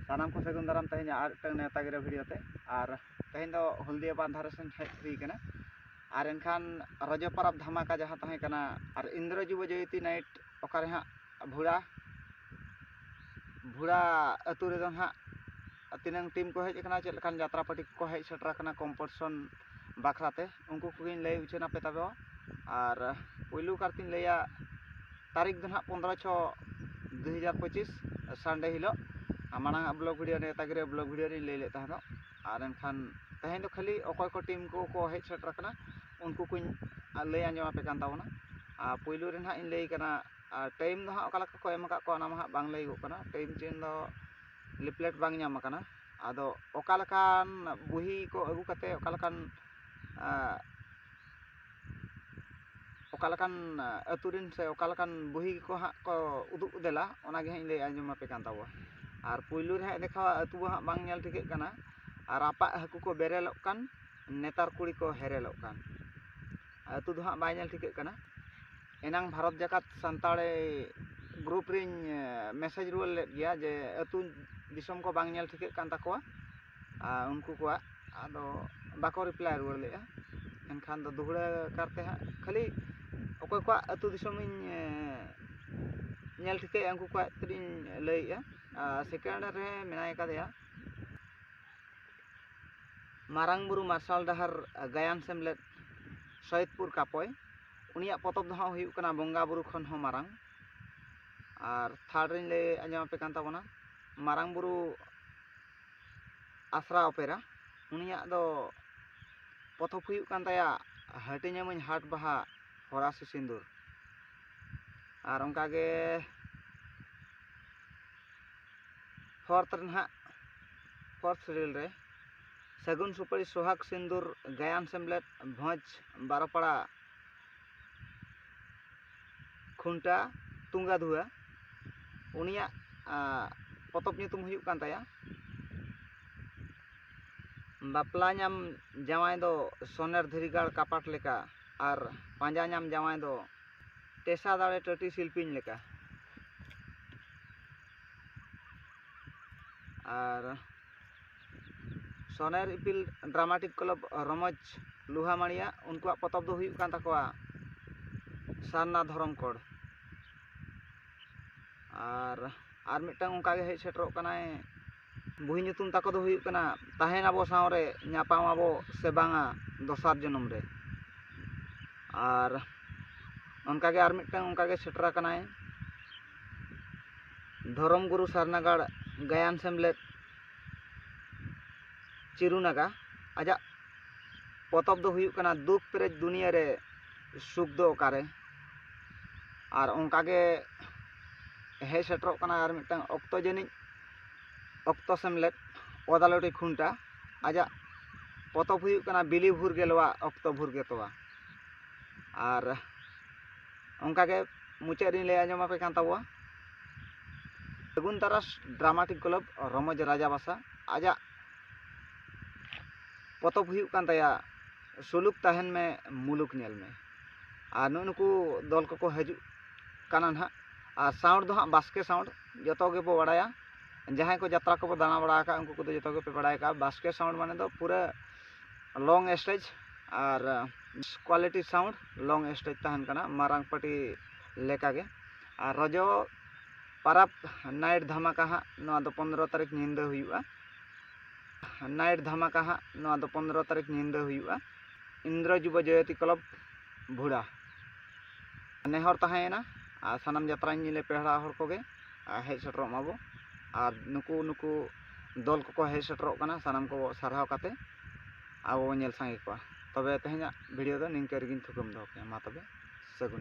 सानाम को सगुन दाराम तेहन आर नेता गिरा भिडियो ते और तेहन दो हल्दिया बांधारे सेन हेज हुई कना और एनखान रजो परब धमाका जहाँ तहे कना और इंद्र जुब जयती नाइट ओकारे हाँ भुड़ा भुड़ा अतु रे हाँ तीन टीम को हेज कना चेलकान यात्रा पार्टी को हेज सेटरा कना कॉम्पिटिशन बाखराते उनको को लय उचना पे तबे और पुलू कारतीन लैया तारीख दो हाँ 15/6/2025 संडे हिलो माना ब्लॉग वीडियो ने तागिरे ब्लॉग वीडियो रे लय लेता है और एनखान तेहन दो खाली अकय को टीम को हेज सेटर कना उनको को लय आंजम पे कान ताबोना पुलू रे हाँ इन लय कना टाइम दो हाँ ओका लका को एम का को ना हाँ बांग लय गो कना टाइम चेन दो लिपलेट बांग नाम कना आदो ओका लकान बुही को अगु कते ओका लकान ओकालकान अतुरिन से ओकालकान बुही को हाँ को उदुग देला ओनागे हाँ लय आंजम पे कान ताबो और पुलू रे हाँ देखावा अतु हाँ बांग नेल ठिके कना और आपा हाकु को बेरेलोग कान नेतार कुड़ी को हेरेलोग कान अतु दो हाँ बाय नेल ठिके कना एनांग भारत जाकात संताड़े ग्रुप रिन मेसेज रुल ले गया जे अतु दिसम को बांग नेल ठिके कान ताकोआ उनको को आदो बाको रिप्लाई रुल ले एनखान दो दुहड़ा करते हाँ खाली ओको को अतु दिसम नेल ठिके उनको को तरिन लय सेकेंड रे मेनाय कादया मारांग बुरु मार्शल डहार गायन सेमलेट सैयदपुर कापय उनिया पतब दो हाँ हुयुग कना बंगा बुरु खन हो मारांग और थर्ड रिन लय आंजम पे कान ताबोना मारांग बुरु आसरा ओपेरा उनिया दो पतब हुयुग कान ताया हटिन्यामन हाट बाहा होरासी सिंदूर और उनकागे फोर्थ रिन हाँ फोर्थ सीरियल रे सगुन सुपारी सोहाग सिंदूर गायन सेमलेट भोज बारोपाड़ा खुंटा तुंगा धुआ उनिया पतब ᱧᱩᱛᱩᱢ हुयुग कान ताया बापला नाम जावाय दो सोनेर धीरीगाड़ कापाट लेका और पांजा नाम जावाय दो टेसा दाड़े टटी शिल्पीन लेका और सोनेर इपिल ड्रामाटिक क्लब रमज लुहामाड़िया उनको पतब दो हुयुग कान ताकोआ सारना धरम कोड और मिटांग उनकागे हेज सेटरोग कनाय बुही ᱧᱩᱛᱩᱢ ताको दो हुयुग कना ताहेन आबो सावरे ᱧᱟᱯᱟᱢ आबो से बांगा दोसार जन्म रे और उनकागे और मिटांग उनकागे सेटरा कनाय धरम गुरु सारनागाड़ गायन सेमलेट चिरुनागा आजा पतब दो हुयुग कना दुख पेरेज दुनिया रे सुख दो ओकारे और उनकागे हेज सेटरोग कना और मिटांग ऑक्तो जनी ऑक्तो सेमलेट ओदालोटी खुंटा आजा पतब हुयुग कना बिली भूर गेलवा ऑक्तो भूर गेतवा और उनकागे मुचाद रिन लय आंजम पे कान ताबोआ सगुन तारास ड्रामाटिक क्लब रमज राजाबासा आजा पतब हुयुग कान ताया सुलुक ताहेन में मुलुक नेल में और नुनको दल को हजु काना ना और साउंड दो हाँ बास्के साउंड जतो गे बो बड़ाया जहाँ को यात्रा को दाना बड़ा का उनको को जो पे बड़ा का बास्के साउंड माने दो पूरा लॉन्ग स्टेज और क्वालिटी साउंड लॉन्ग स्टेज तहन कना मारांग पार्टी लेका गे और रजो परब नाइट धमाका हाँ नवा दो 15 तारीख निंदा हुयुआ नाइट धमाका हाँ नवा दो 15 तारीख निंदा हुयुआ इंद्र जुब जयती क्लब भुड़ा नेहर तहायना सानाम यात्रा ले पेहरा हर कोगे हेज सेटरोग माबो और नुकु दल को हेज सेटरोग कना सानाम को सारहाव काते आबो नेल सांगे को तबे तेहना वीडियो दो निंका रेगिन थुकम दो मा तबे सगुन।